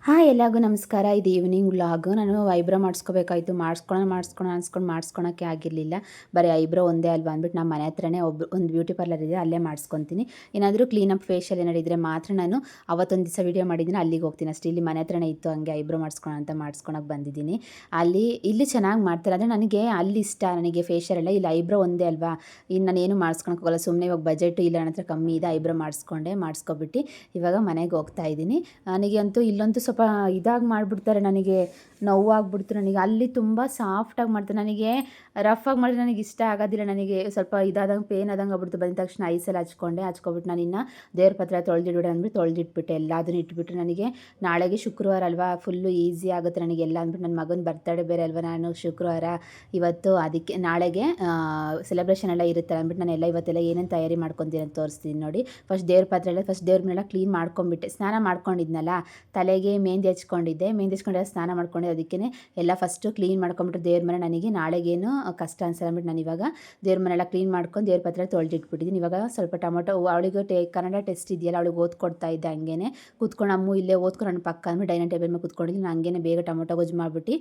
Hi ಎಲ್ಲರಿಗೂ ನಮಸ್ಕಾರ. ಇದು ಈವ್ನಿಂಗ್ ವ್ಲಾಗ್. ನಾನು ಐಬ್ರೋ ಮಾಡಿಸ್ಕೋಬೇಕಾಯಿತು. ಮಾಡಿಸ್ಕೊಳಕ್ಕೆ ಆಗಿರಲಿಲ್ಲ. ಬರೀ ಐಬ್ರೋ ಒಂದೇ ಅಲ್ವಾ ಅಂದ್ಬಿಟ್ಟು ನಮ್ಮ ಮನೆ ಹತ್ರನೇ ಒಂದು ಬ್ಯೂಟಿ ಪಾರ್ಲರ್ ಇದೆ, ಅಲ್ಲೇ ಮಾಡಿಸ್ಕೊತೀನಿ. ಏನಾದರೂ ಕ್ಲೀನಪ್ ಫೇಶಿಯಲ್ ಏನಾದ್ರು ಇದ್ದರೆ ಮಾತ್ರ ನಾನು ಅವತ್ತೊಂದು ದಿವಸ ವೀಡಿಯೋ ಮಾಡಿದ್ದೀನಿ, ಅಲ್ಲಿಗೆ ಹೋಗ್ತೀನಿ ಅಷ್ಟೇ. ಇಲ್ಲಿ ಮನೆ ಹತ್ರನೇ ಇತ್ತು, ಹಂಗೆ ಐಬ್ರೋ ಮಾಡಿಸ್ಕೊಳಕ್ಕೆ ಬಂದಿದ್ದೀನಿ. ಇಲ್ಲಿ ಚೆನ್ನಾಗಿ ಮಾಡ್ತಾರೆ, ಆದರೆ ನನಗೆ ಅಲ್ಲಿ ಇಷ್ಟ. ನನಗೆ ಫೇಶಿಯಲ್ ಎಲ್ಲ ಇಲ್ಲಿ ಐಬ್ರೋ ಒಂದೇ ಅಲ್ವಾ, ಇನ್ನು ನಾನೇನು ಮಾಡಿಸ್ಕೊಳಕ್ಕೆ ಹೋಗಲ್ಲ. ಸುಮ್ಮನೆ ಇವಾಗ ಬಜೆಟು ಇಲ್ಲ, ನನ್ನ ಹತ್ರ ಕಮ್ಮಿ ಇದೆ. ಐಬ್ರೋ ಮಾಡಿಸ್ಕೊಬಿಟ್ಟು ಇವಾಗ ಮನೆಗೆ ಹೋಗ್ತಾ ಇದ್ದೀನಿ. ನನಗೆ ಅಂತೂ ಇಲ್ಲಂತೂ ಸ್ವಲ್ಪ ಇದಾಗಿ ಮಾಡಿಬಿಡ್ತಾರೆ, ನನಗೆ ನೋವಾಗ್ಬಿಡ್ತು. ನನಗೆ ಅಲ್ಲಿ ತುಂಬ ಸಾಫ್ಟಾಗಿ ಮಾಡ್ತಾರೆ, ನನಗೆ ರಫಾಗಿ ಮಾಡಿದ್ರೆ ನನಗೆ ಇಷ್ಟ ಆಗೋದಿಲ್ಲ. ನನಗೆ ಸ್ವಲ್ಪ ಇದಾದಂಗೆ ಪೇನ್ ಆದಂಗೆ ಆಗ್ಬಿಡ್ತು. ಬಂದ ತಕ್ಷಣ ಐಸೆಲ್ಲ ಹಚ್ಕೊಬಿಟ್ಟು ನಾನು ಇನ್ನು ದೇವ್ರ ಪತ್ರ ತೊಳೆದಿಡೋಣ ಅಂದ್ಬಿಟ್ಟು ತೊಳೆದಿಟ್ಬಿಟ್ಟೆ. ಎಲ್ಲದನ್ನು ಇಟ್ಬಿಟ್ಟು ನನಗೆ ನಾಳೆಗೆ ಶುಕ್ರವಾರ ಅಲ್ವಾ, ಫುಲ್ಲು ಈಸಿ ಆಗುತ್ತೆ ನನಗೆಲ್ಲ ಅಂದ್ಬಿಟ್ಟು. ನನ್ನ ಮಗನ ಬರ್ತಡೇ ಬೇರೆ ಅಲ್ವಾ, ನಾನು ಶುಕ್ರವಾರ ಇವತ್ತು, ಅದಕ್ಕೆ ನಾಳೆಗೆ ಸೆಲೆಬ್ರೇಷನ್ ಎಲ್ಲ ಇರುತ್ತೆ ಅಂದ್ಬಿಟ್ಟು ನಾನು ಇವತ್ತೆಲ್ಲ ಏನೇನು ತಯಾರಿ ಮಾಡ್ಕೊತೀನಿ ಅಂತ ತೋರಿಸ್ತೀನಿ ನೋಡಿ. ಫಸ್ಟ್ ದೇವ್ರ ಪಾತ್ರೆ ಎಲ್ಲ ದೇವ್ರನ್ನೆಲ್ಲ ಕ್ಲೀನ್ ಮಾಡ್ಕೊಂಬಿಟ್ಟೆ. ಸ್ನಾನ ಮಾಡ್ಕೊಂಡಿದ್ನಲ್ಲ, ತಲೆಗೆ ಮೆಹಂದಿ ಹಚ್ಕೊಂಡಿದ್ದೆ, ಸ್ನಾನ ಮಾಡ್ಕೊಂಡಿದ್ದೆ. ಅದಕ್ಕೆ ಎಲ್ಲ ಫಸ್ಟು ಕ್ಲೀನ್ ಮಾಡ್ಕೊಂಬಿಟ್ಟು ದೇವ್ರ ಮನೆ ನನಗೆ ನಾಳೆಗೇನು ಕಷ್ಟ ಅನ್ಸಲ್ಲ ಅಂದ್ಬಿಟ್ಟು ನಾನು ಇವಾಗ ದೇವ್ರ ಮನೆಲ್ಲ ಕ್ಲೀನ್ ಮಾಡ್ಕೊಂಡು ದೇವ್ರ ಪತ್ರ ತೊಳೆದಿಟ್ಬಿಟ್ಟಿದ್ದೀನಿ. ಇವಾಗ ಸ್ವಲ್ಪ ಟೊಮೊಟೊ, ಅವಳಿಗೆ ಕನ್ನಡ ಟೆಸ್ಟ್ ಇದೆಯಲ್ಲ, ಅವಳಿಗೆ ಓದ್ಕೊಡ್ತಾ ಇದ್ದೆ. ಹಂಗೇನೆ ಕೂತ್ಕೊಂಡು ಅಮ್ಮು ಇಲ್ಲೇ ಓದ್ಕೊಂಡು ನನ್ನ ಪಕ್ಕ ಅಂದ್ಬಿಟ್ಟು ಡೈನಿಂಗ್ ಟೇಬಲ್ ಮೇಲೆ ಕೂತ್ಕೊಂಡಿದ್ದೀನಿ. ನಾನು ಹಂಗೇನೆ ಬೇಗ ಟೊಮೊಟೊ ಗೊಜ್ಜು ಮಾಡಿಬಿಟ್ಟು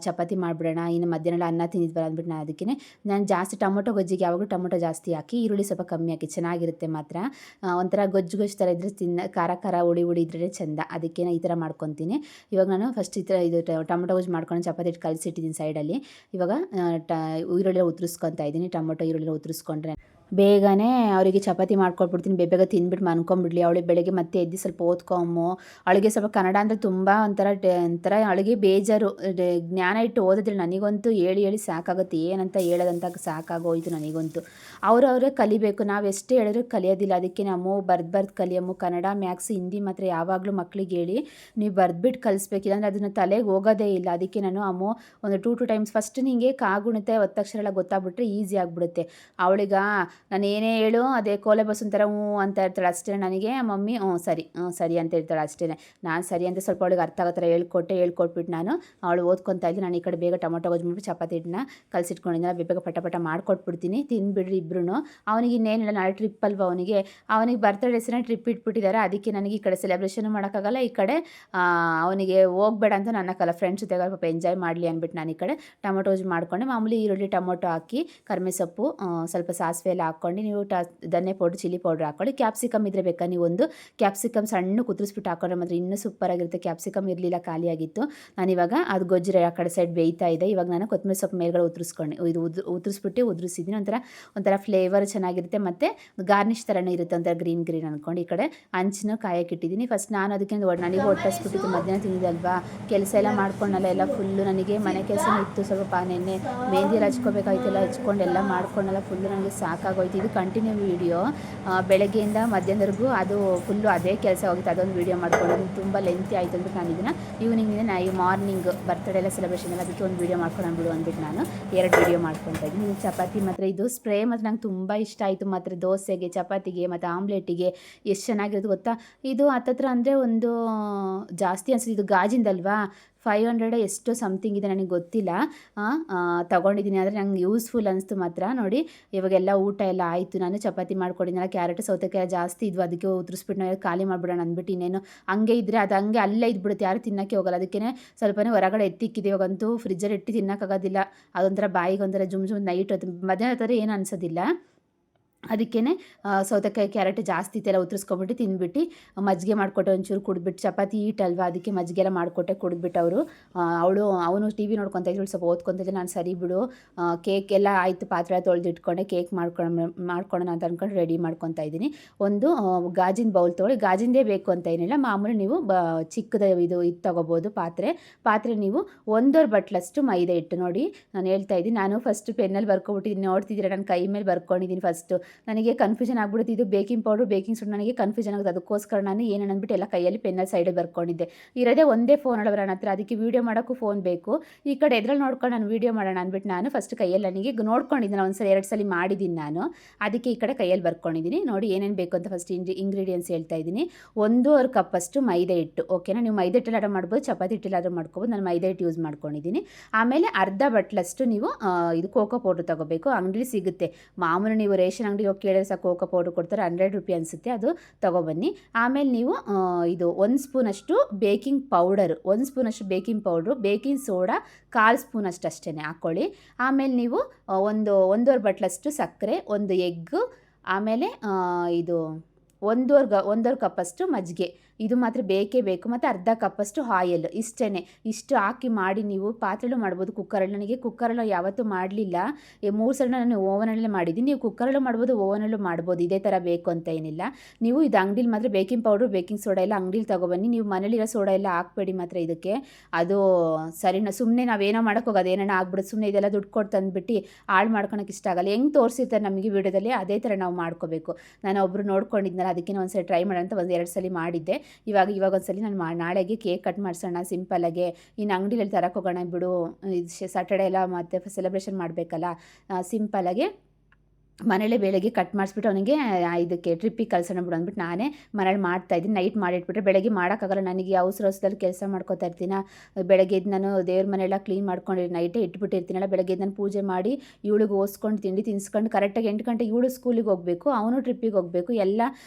ಚಪಾತಿ ಮಾಡಿಬಿಡೋಣ, ಇನ್ನು ಮಧ್ಯಾಹ್ನ ಅನ್ನ ತಿಂದಿದ್ವಲ್ಲ ಅಂದ್ಬಿಟ್ಟು ನಾನು ಜಾಸ್ತಿ ಟೊಮೊಟೊ ಗೊಜ್ಜಿಗೆ ಯಾವಾಗಲೂ ಟೊಮೊಟೊ ಜಾಸ್ತಿ ಹಾಕಿ, ಈರುಳ್ಳಿ ಸ್ವಲ್ಪ ಕಮ್ಮಿ ಹಾಕಿ ಚೆನ್ನಾಗಿರುತ್ತೆ ಮಾತ್ರ. ಒಂಥರ ಗೊಜ್ಜು ಥರ ಇದ್ರೆ ಖಾರ ಹುಳಿ ಇದ್ರೇ ಚೆಂದ. ಅದಕ್ಕೆ ಈ ಥರ ಮಾಡ್ಕೊತೀನಿ. ಇವಾಗ ನಾನು ಫಸ್ಟ್ ಈ ಥರ ಟೊಮೊಟೊ ಗೊಜ್ಜು ಮಾಡ್ಕೊಂಡು ಚಪಾತಿ ಇಟ್ಟು ಕಲಸಿಟ್ಟಿದ್ದೀನಿ ಸೈಡಲ್ಲಿ. ಇವಾಗ ಈರುಳ್ಳಿ ಉದುರಿಸ್ಕೊತಾ ಇದ್ದೀನಿ. ಟೊಮೊಟೊ ಈರುಳ್ಳಿ ಉದುರಿಸ್ಕೊಂಡ್ರೆ ಬೇಗನೆ ಅವರಿಗೆ ಚಪಾತಿ ಮಾಡ್ಕೊಟ್ಬಿಡ್ತೀನಿ. ಬೇಗ ತಿಂದ್ಬಿಟ್ಟು ಮನ್ಕೊಂಬಿಡ್ಲಿ. ಅವಳಿಗೆ ಬೆಳಗ್ಗೆ ಮತ್ತೆ ಎದ್ದು ಸ್ವಲ್ಪ ಓದ್ಕೊಂಬು. ಅವಳಿಗೆ ಸ್ವಲ್ಪ ಕನ್ನಡ ಅಂದರೆ ತುಂಬ ಒಂಥರ ಅವಳಿಗೆ ಬೇಜಾರು. ಜ್ಞಾನ ಇಟ್ಟು ಓದಿದ್ರೆ ನನಗಂತೂ ಹೇಳಿ ಸಾಕಾಗುತ್ತೆ. ಏನಂತ ಹೇಳೋದಂತ ಸಾಕಾಗೋಯ್ತು ನನಗಂತೂ. ಅವರವರೇ ಕಲಿಬೇಕು, ನಾವು ಎಷ್ಟೇ ಹೇಳಿದ್ರು ಕಲಿಯೋದಿಲ್ಲ. ಅದಕ್ಕೆ ನಾವು ಬರ್ದು ಕಲಿಯಮ್ಮು. ಕನ್ನಡ, ಮ್ಯಾಥ್ಸ್, ಹಿಂದಿ ಮಾತ್ರ ಯಾವಾಗಲೂ ಮಕ್ಕಳಿಗೆ ಹೇಳಿ ನೀವು ಬರ್ದ್ಬಿಟ್ಟು ಕಲಿಸ್ಬೇಕಿಲ್ಲ ಅಂದರೆ ಅದನ್ನು ತಲೆಗೆ ಹೋಗೋದೇ ಇಲ್ಲ. ಅದಕ್ಕೆ ನಾನು ಒಂದು 2 ಟೈಮ್ಸ್ ಫಸ್ಟ್ ನಿಂಗೆ ಕಾಗುಣಿತೆ ಒತ್ತಕ್ಷರ ಎಲ್ಲ ಗೊತ್ತಾಗ್ಬಿಟ್ರೆ ಈಸಿ ಆಗಿಬಿಡುತ್ತೆ. ಅವಳಿಗೆ ನಾನು ಏನೇ ಹೇಳು ಅದೇ ಕೋಲೆ ಬಸ್ ಒಂಥರ ಹ್ಞೂ ಅಂತ ಇರ್ತಾಳೆ ಅಷ್ಟೇ. ನನಗೆ ಮಮ್ಮಿ ಸರಿ ಅಂತ ಹೇಳ್ತಾಳೆ ಅಷ್ಟೇ. ನಾನು ಸರಿ ಅಂತ ಸ್ವಲ್ಪ ಅವಳಿಗೆ ಅರ್ಥ ಆಗೋ ಥರ ಹೇಳ್ಕೊಟ್ಬಿಟ್ಟು ನಾನು ಅವಳು ಓದ್ಕೊತಾ ಇದ್ದೆ. ನಾನು ಈ ಕಡೆ ಬೇಗ ಟೊಮೊಟೊ ಗೊಜ್ಜು ಮಾಡಿಬಿಟ್ಟು ಚಪಾತಿ ಹಿಟ್ಟನ್ನ ಕಲಸಿಟ್ಕೊಂಡಿದ್ದೆ. ಬೇಗ ಪಟ ಮಾಡ್ಕೊಟ್ಬಿಡ್ತೀನಿ, ತಿಂದುಬಿಡ್ರಿ ಇಬ್ಬರು. ಅವನಿಗೆ ಇನ್ನೇನಿಲ್ಲ, ನಾಳೆ ಟ್ರಿಪ್ ಅಲ್ವಾ ಅವನಿಗೆ ಬರ್ತಡೇ ಹೆಸರೇ ಟ್ರಿಪ್ ಇಟ್ಬಿಟ್ಟಿದ್ದಾರೆ. ಅದಕ್ಕೆ ನನಗೆ ಈ ಕಡೆ ಸೆಲೆಬ್ರೇಷನ್ ಮಾಡೋಕ್ಕಾಗಲ್ಲ, ಈ ಕಡೆ ಅವನಿಗೆ ಹೋಗ್ಬೇಡ ಅಂತ ನನ್ನಕ್ಕಲ್ಲ, ಫ್ರೆಂಡ್ಸ್ ಜೊತೆಗೆ ಪಾಪ ಎಂಜಾಯ್ ಮಾಡಲಿ ಅಂದ್ಬಿಟ್ಟು ನಾನು ಈ ಕಡೆ ಟೊಮೊಟೊ ಗೊಜ್ಜು ಮಾಡ್ಕೊಂಡೆ. ಮಾಮೂಲಿ ಈರುಳ್ಳಿ ಟೊಮೊಟೊ ಹಾಕಿ ಕರಿಬೇವು ಸೊಪ್ಪು ಸ್ವಲ್ಪ ಸಾಸಿವೆ ಎಲ್ಲ ಹಾಕ್ಕೊಂಡು, ನೀವು ಧನ್ಯ ಪೌಡ್ರ್, ಚಿಲ್ಲಿ ಪೌಡ್ರ್ ಹಾಕ್ಕೊಳ್ಳಿ. ಕ್ಯಾಪ್ಸಿಕಮ್ ಇದ್ದರೆ ಬೇಕಾ ನೀವು ಒಂದು ಕ್ಯಾಪ್ಸಿಕಮ್ ಸಣ್ಣ ಕುದಿಸ್ಬಿಟ್ಟು ಹಾಕೊಂಡ್ರೆ ಮಾತ್ರ ಇನ್ನೂ ಸೂಪರಾಗಿರುತ್ತೆ. ಕ್ಯಾಪ್ಸಿಕಮ್ ಇರಲಿಲ್ಲ, ಖಾಲಿಯಾಗಿತ್ತು. ನಾನಿವಾಗ ಅದು ಗೊಜ್ಜು ಆ ಕಡೆ ಸೈಡ್ ಬೇಯ್ತಾ ಇದೆ. ಇವಾಗ ನಾನು ಕೊತ್ತಂಬರಿ ಸೊಪ್ಪು ಮೇಲ್ಗಡೆ ಉದುರಿಸಿದ್ದೀನಿ. ಒಂಥರ ಫ್ಲೇವರ್ ಚೆನ್ನಾಗಿರುತ್ತೆ, ಮತ್ತು ಗಾರ್ನಿಷ್ ಥರನೂ ಇರುತ್ತೆ, ಒಂಥರ ಗ್ರೀನ್ ಅಂದ್ಕೊಂಡು. ಈ ಕಡೆ ಹಂಚನ್ನು ಕಾಯಕ್ಕಿಟ್ಟಿದ್ದೀನಿ. ಫಸ್ಟ್ ನಾನು ಅದಕ್ಕೆ ನನಗೆ ಹೊಟ್ಟಿಸ್ಬಿಟ್ಟಿತ್ತು, ಮಧ್ಯಾಹ್ನ ತಿಂದಿದ್ದಲ್ವಾ, ಕೆಲಸ ಎಲ್ಲ ಮಾಡ್ಕೊಂಡಲ್ಲ, ಎಲ್ಲ ಫುಲ್ಲು ನನಗೆ ಮನೆ ಕೆಲಸ ಇತ್ತು. ಸ್ವಲ್ಪ ನೆನ್ನೆ ಮೆಹಂದಿ ಎಲ್ಲ ಹಚ್ಕೋಬೇಕಾಯ್ತೆಲ್ಲ, ಹಚ್ಕೊಂಡು ಎಲ್ಲ ಮಾಡ್ಕೊಂಡೆಲ್ಲ ಫುಲ್ಲು ನನಗೆ ಸಾಕಾಗೋಯ್ತು. ಇದು ಕಂಟಿನ್ಯೂ ವೀಡಿಯೋ, ಬೆಳಗ್ಗೆಯಿಂದ ಮಧ್ಯಾಹ್ನವರೆಗೂ ಅದು ಫುಲ್ಲು ಅದೇ ಕೆಲಸ ಹೋಗಿತ್ತು. ಅದೊಂದು ವೀಡಿಯೋ ಮಾಡ್ಕೊಂಡು ತುಂಬ ಲೆಂತಿ ಆಯಿತು ಅಂದ್ಬಿಟ್ಟು ನಾನು ಇದನ್ನು ಈವ್ನಿಂಗಿಂದ ಮಾರ್ನಿಂಗ್ ಬರ್ತಡೇ ಎಲ್ಲ ಸೆಲೆಬ್ರೇಷನ್ ಎಲ್ಲ, ಅದಕ್ಕೆ ಒಂದು ವೀಡಿಯೋ ಮಾಡ್ಕೊಂಡು ಬಿಡು ಅಂದ್ಬಿಟ್ಟು ನಾನು 2 ವೀಡಿಯೋ ಮಾಡ್ಕೊತಾ ಇದ್ದೀನಿ. ಚಪಾತಿ ಮಾತ್ರ ಇದು ಸ್ಪ್ರೇ ಮಾತ್ರ ನಂಗೆ ತುಂಬ ಇಷ್ಟ ಆಯಿತು. ಮಾತ್ರ ದೋಸೆಗೆ, ಚಪಾತಿಗೆ ಮತ್ತು ಆಮ್ಲೆಟಿಗೆ ಎಷ್ಟು ಚೆನ್ನಾಗಿರೋದು ಗೊತ್ತಾ. ಇದು ಹತ್ತತ್ರ ಅಂದರೆ ಒಂದು ಜಾಸ್ತಿ ಅನಿಸುತ್ತೆ. ಇದು ಗಾಜಿಂದಲ್ವಾ, 500 ಎಷ್ಟು ಸಮಥಿಂಗ್ ಇದೆ, ನನಗೆ ಗೊತ್ತಿಲ್ಲ. ತೊಗೊಂಡಿದ್ದೀನಿ, ಆದರೆ ನಂಗೆ ಯೂಸ್ಫುಲ್ ಅನಿಸ್ತು ಮಾತ್ರ. ನೋಡಿ ಇವಾಗೆಲ್ಲ ಊಟ ಎಲ್ಲ ಆಯಿತು. ನಾನು ಚಪಾತಿ ಮಾಡ್ಕೊಂಡಿದ್ದೆನಲ್ಲ, ಕ್ಯಾರೆಟ್ ಸೌತೆಕಾಯಿ ಜಾಸ್ತಿ ಇದ್ವು, ಅದಕ್ಕೆ ಉದುರಿಸ್ಬಿಟ್ಟು ನಾವು ಖಾಲಿ ಮಾಡಿಬಿಡೋಣ ಅಂದ್ಬಿಟ್ಟು. ಇನ್ನೇನು ಹಂಗೆ ಇದ್ದರೆ ಅದು ಹಂಗೆ ಅಲ್ಲೇ ಇದ್ಬಿಡುತ್ತೆ, ಯಾರು ತಿನ್ನೋಕ್ಕೆ ಹೋಗಲ್ಲ. ಅದಕ್ಕೆ ಸ್ವಲ್ಪನೇ ಹೊರಗಡೆ ಎತ್ತಿಕ್ಕಿದೆ. ಇವಾಗಂತೂ ಫ್ರಿಜ್ಜಲ್ಲಿ ಇಟ್ಟು ತಿನ್ನೋಕ್ಕಾಗೋದಿಲ್ಲ. ಅದೊಂಥರ ಬಾಯಿಗೆ ಒಂಥರ ಜುಮ್ ನೈಟ್ ಹೊತ್ತು ಮಧ್ಯಾಹ್ನ ಥರ ಏನು ಅನಿಸೋದಿಲ್ಲ. ಅದಕ್ಕೇ ಸೌತೆಕಾಯಿ ಕ್ಯಾರೆಟ್ ಜಾಸ್ತಿ ಇತ್ತೆಲ್ಲ ಉದುರಿಸ್ಕೊಬಿಟ್ಟು ತಿಂದ್ಬಿಟ್ಟು ಮಜ್ಜಿಗೆ ಮಾಡಿಕೊಟ್ಟೆ, ಒಂಚೂರು ಕುಡಿದ್ಬಿಟ್ಟು. ಚಪಾತಿ ಈಟಲ್ವಾ, ಅದಕ್ಕೆ ಮಜ್ಜಿಗೆ ಎಲ್ಲ ಮಾಡಿಕೊಟ್ಟೆ, ಕುಡಿದ್ಬಿಟ್ಟು ಅವನು ಟಿ ವಿ ನೋಡ್ಕೊತಾ ಇದ್ರು, ಸ್ವಲ್ಪ ಓದ್ಕೊತಿದ್ದೆ. ನಾನು ಸರಿ ಬಿಡು, ಕೇಕ್ ಎಲ್ಲ ಆಯಿತು, ಪಾತ್ರೆ ತೊಳೆದಿಟ್ಕೊಂಡೆ, ಕೇಕ್ ಮಾಡ್ಕೊಳ್ಳೋಣ ಅಂತ ಅಂದ್ಕೊಂಡು ರೆಡಿ ಮಾಡ್ಕೊತಾ ಇದ್ದೀನಿ. ಒಂದು ಗಾಜಿನ ಬೌಲ್ ತೊಗೊಳ್ಳಿ, ಗಾಜಿಂದೇ ಬೇಕು ಅಂತ ಏನಿಲ್ಲ, ಮಾಮೂಲಿ ನೀವು ಚಿಕ್ಕದ ಇದು ತೊಗೋಬೋದು. ಪಾತ್ರೆ ನೀವು 1 ಬಟ್ಲಷ್ಟು ಮೈದಾ ಹಿಟ್ಟು. ನೋಡಿ ನಾನು ಹೇಳ್ತಾ ಇದ್ದೀನಿ, ನಾನು ಫಸ್ಟ್ ಪೆನ್ನಲ್ಲಿ ಬರ್ಕೊಬಿಟ್ಟಿದ್ದೀನಿ, ನೋಡ್ತಿದ್ದೀರಾ ನಾನು ಕೈ ಮೇಲೆ ಬರ್ಕೊಂಡಿದ್ದೀನಿ. ಫಸ್ಟು ನನಗೆ ಕನ್ಫ್ಯೂಷನ್ ಆಗ್ಬಿಡುತ್ತೆ, ಇದು ಬೇಕಿಂಗ್ ಪೌಡ್ರು ಬೇಕಿಂಗ್ ಸೋಡಾ, ನನಗೆ ಕನ್ಫ್ಯೂಷನ್ ಆಗುತ್ತೆ. ಅದಕ್ಕೋಸ್ಕರ ನಾನು ಏನೇನು ಅಂದ್ಬಿಟ್ಟು ಎಲ್ಲ ಕೈಯಲ್ಲಿ ಪೆನ್ನಲ್ಲಿ ಸೈಡಿಗೆ ಬರ್ಕೊಂಡಿದ್ದೆ. ಇರೋದೇ ಒಂದೇ ಫೋನ್ ಅಳವರ ನನ್ನ ಹತ್ರ, ಅದಕ್ಕೆ ವೀಡಿಯೋ ಮಾಡೋಕ್ಕೂ ಫೋನ್ ಬೇಕು. ಈ ಕಡೆ ಎದ್ರಲ್ಲಿ ನೋಡ್ಕೊಂಡು ನಾನು ವೀಡಿಯೋ ಮಾಡೋಣ ಅಂದ್ಬಿಟ್ಟು ನಾನು ಫಸ್ಟ್ ಕೈಯಲ್ಲಿ ನನಗೆ ನೋಡ್ಕೊಂಡಿದ್ದೀನಿ, ಒಂದು ಸಲ 2 ಸಲ ಮಾಡಿದ್ದೀನಿ ನಾನು. ಅದಕ್ಕೆ ಈ ಕಡೆ ಕೈಯಲ್ಲಿ ಬರ್ಕೊಂಡಿದ್ದೀನಿ. ನೋಡಿ ಏನೇನು ಬೇಕು ಅಂತ ಫಸ್ಟ್ ಇಂಗ್ರೀಡಿಯೆಂಟ್ಸ್ ಹೇಳ್ತಾ ಇದ್ದೀನಿ. 1.5 ಕಪ್ಪಷ್ಟು ಮೈದಾ ಹಿಟ್ಟು. ಓಕೆನಾ, ನೀವು ಮೈದಾ ಹಿಟ್ಟೆಲ್ಲ ಮಾಡ್ಬೋದು, ಚಪಾತಿ ಹಿಟ್ಟೆಲ್ಲಾದರೂ ಮಾಡ್ಕೋಬೋದು. ನಾನು ಮೈದಾ ಹಿಟ್ಟು ಯೂಸ್ ಮಾಡ್ಕೊಂಡಿದ್ದೀನಿ. ಆಮೇಲೆ 1/2 ಬಟ್ಲಷ್ಟು ನೀವು ಇದು ಕೋಕೋ ಪೌಡ್ರ್ ತೊಗೋಬೇಕು, ಅಂಗಡಿ ಸಿಗುತ್ತೆ. ಮಾಮೂಲಿ ನೀವು ರೇಷನ್ ಅಂಗಡಿ ಅಂಗಡಿಗೆ ಹೋಗಿ ಕೇಳಿದ್ರೆ ಸಾಕು ಕೋಕೋ ಪೌಡ್ರ್ ಕೊಡ್ತಾರೆ, 100 ರೂಪಿ ಅನಿಸುತ್ತೆ, ಅದು ತೊಗೊಬನ್ನಿ. ಆಮೇಲೆ ನೀವು ಇದು 1 ಸ್ಪೂನಷ್ಟು ಬೇಕಿಂಗ್ ಪೌಡರು, 1 ಸ್ಪೂನಷ್ಟು ಬೇಕಿಂಗ್ ಪೌಡ್ರು, ಬೇಕಿಂಗ್ ಸೋಡಾ 1/4 ಸ್ಪೂನಷ್ಟು ಅಷ್ಟೇ ಹಾಕ್ಕೊಳ್ಳಿ. ಆಮೇಲೆ ನೀವು ಒಂದೂವರೆ ಬಟ್ಲಷ್ಟು ಸಕ್ಕರೆ, 1 ಎಗ್ಗು, ಆಮೇಲೆ ಇದು ಒಂದೂವರೆ ಕಪ್ಪಷ್ಟು ಮಜ್ಜಿಗೆ, ಇದು ಮಾತ್ರ ಬೇಕೇ ಬೇಕು, ಮತ್ತು ಅರ್ಧ ಕಪ್ಪಷ್ಟು ಆಯಿಲ್, ಇಷ್ಟು ಹಾಕಿ ಮಾಡಿ ನೀವು ಪಾತ್ರೆಲ್ಲೂ ಮಾಡ್ಬೋದು, ಕುಕ್ಕರಲ್ಲಿ. ನನಗೆ ಕುಕ್ಕರಲ್ಲಿ ಯಾವತ್ತೂ ಮಾಡಲಿಲ್ಲ, 3 ಸಲ ನಾನು ಓವನಲ್ಲೇ ಮಾಡಿದ್ದೀನಿ. ನೀವು ಕುಕ್ಕರಲ್ಲೂ ಮಾಡ್ಬೋದು, ಓವನಲ್ಲೂ ಮಾಡ್ಬೋದು, ಇದೇ ಥರ ಬೇಕು ಅಂತ ಏನಿಲ್ಲ. ನೀವು ಇದು ಅಂಗಡಿಲಿ ಮಾತ್ರ ಬೇಕಿಂಗ್ ಪೌಡ್ರು ಬೇಕಿಂಗ್ ಸೋಡಾ ಎಲ್ಲ ಅಂಗಡಿಲಿ ತೊಗೊಬನ್ನಿ. ನೀವು ಮನೇಲಿರೋ ಸೋಡಾ ಎಲ್ಲ ಹಾಕ್ಬೇಡಿ ಮಾತ್ರ ಇದಕ್ಕೆ, ಅದು ಸರಿನಾ. ಸುಮ್ಮನೆ ನಾವೇನೋ ಮಾಡೋಕ್ಕೋಗೋದು ಏನೇನೋ ಆಗ್ಬಿಡುತ್ತೆ, ಸುಮ್ಮನೆ ಇದೆಲ್ಲ ದುಡ್ಡು ಕೊಟ್ಟು ತಂದುಬಿಟ್ಟು ಹಾಳು ಮಾಡ್ಕೊಳಕ್ಕೆ ಇಷ್ಟ ಆಗಲ್ಲ. ಹೆಂಗೆ ತೋರಿಸಿರ್ತಾರೆ ನಮಗೆ ವೀಡಿಯೋದಲ್ಲಿ ಅದೇ ಥರ ನಾವು ಮಾಡ್ಕೋಬೇಕು. ನಾನು ಒಬ್ಬರು ನೋಡ್ಕೊಂಡಿದ್ನಲ್ಲ, ಅದಕ್ಕೆ ಒಂದ್ಸಲ ಟ್ರೈ ಮಾಡೋಣ ಅಂತ 1-2 ಸಲ ಮಾಡಿದ್ದೆ. ಇವಾಗ ಒಂದ್ಸಲ ನಾನು ನಾಳೆಗೆ ಕೇಕ್ ಕಟ್ ಮಾಡಿಸೋಣ ಸಿಂಪಲ್ಲಾಗೆ. ಇನ್ನು ಅಂಗಡಿಯಲ್ಲಿ ತರಕ್ಕೆ ಹೋಗೋಣ ಬಿಡು, ಇದು ಸ್ಯಾಟರ್ಡೇ ಎಲ್ಲ ಮತ್ತು ಸೆಲೆಬ್ರೇಷನ್ ಮಾಡಬೇಕಲ್ಲ, ಸಿಂಪಲ್ಲಾಗೆ ಮನೇಲೇ ಬೆಳಗ್ಗೆ ಕಟ್ ಮಾಡಿಸ್ಬಿಟ್ಟು ಅವನಿಗೆ ಇದಕ್ಕೆ ಟ್ರಿಪ್ಪಿಗೆ ಕಳ್ಸೋಣ ಬಿಡು ಅಂದ್ಬಿಟ್ಟು ನಾನೇ ಮನೇಲಿ ಮಾಡ್ತಾಯಿದ್ದೀನಿ. ನೈಟ್ ಮಾಡಿಟ್ಬಿಟ್ರೆ ಬೆಳಗ್ಗೆ ಮಾಡೋಕ್ಕಾಗಲ್ಲ, ನನಗೆ ಅವಸರದಲ್ಲಿ ಕೆಲಸ ಮಾಡ್ಕೋತಾ ಇರ್ತೀನಿ. ಬೆಳಗ್ಗೆ ಎದ್ದು ನಾನು ದೇವ್ರ ಮನೆಯೆಲ್ಲ ಕ್ಲೀನ್ ಮಾಡ್ಕೊಂಡು ನೈಟೇ ಇಟ್ಬಿಟ್ಟಿರ್ತೀನಲ್ಲ, ಬೆಳಗ್ಗೆ ಎದ್ದು ನಾನು ಪೂಜೆ ಮಾಡಿ ಇವಳಿಗೆ ಓದಿಸ್ಕೊಂಡು ತಿಂಡಿ ತಿನ್ನಿಸ್ಕೊಂಡು ಕರೆಕ್ಟಾಗಿ 8 ಗಂಟೆಗೆ ಇವಳು ಸ್ಕೂಲಿಗೆ ಹೋಗಬೇಕು, ಅವನು ಟ್ರಿಪ್ಪಿಗೆ ಹೋಗಬೇಕು. ಎಲ್ಲ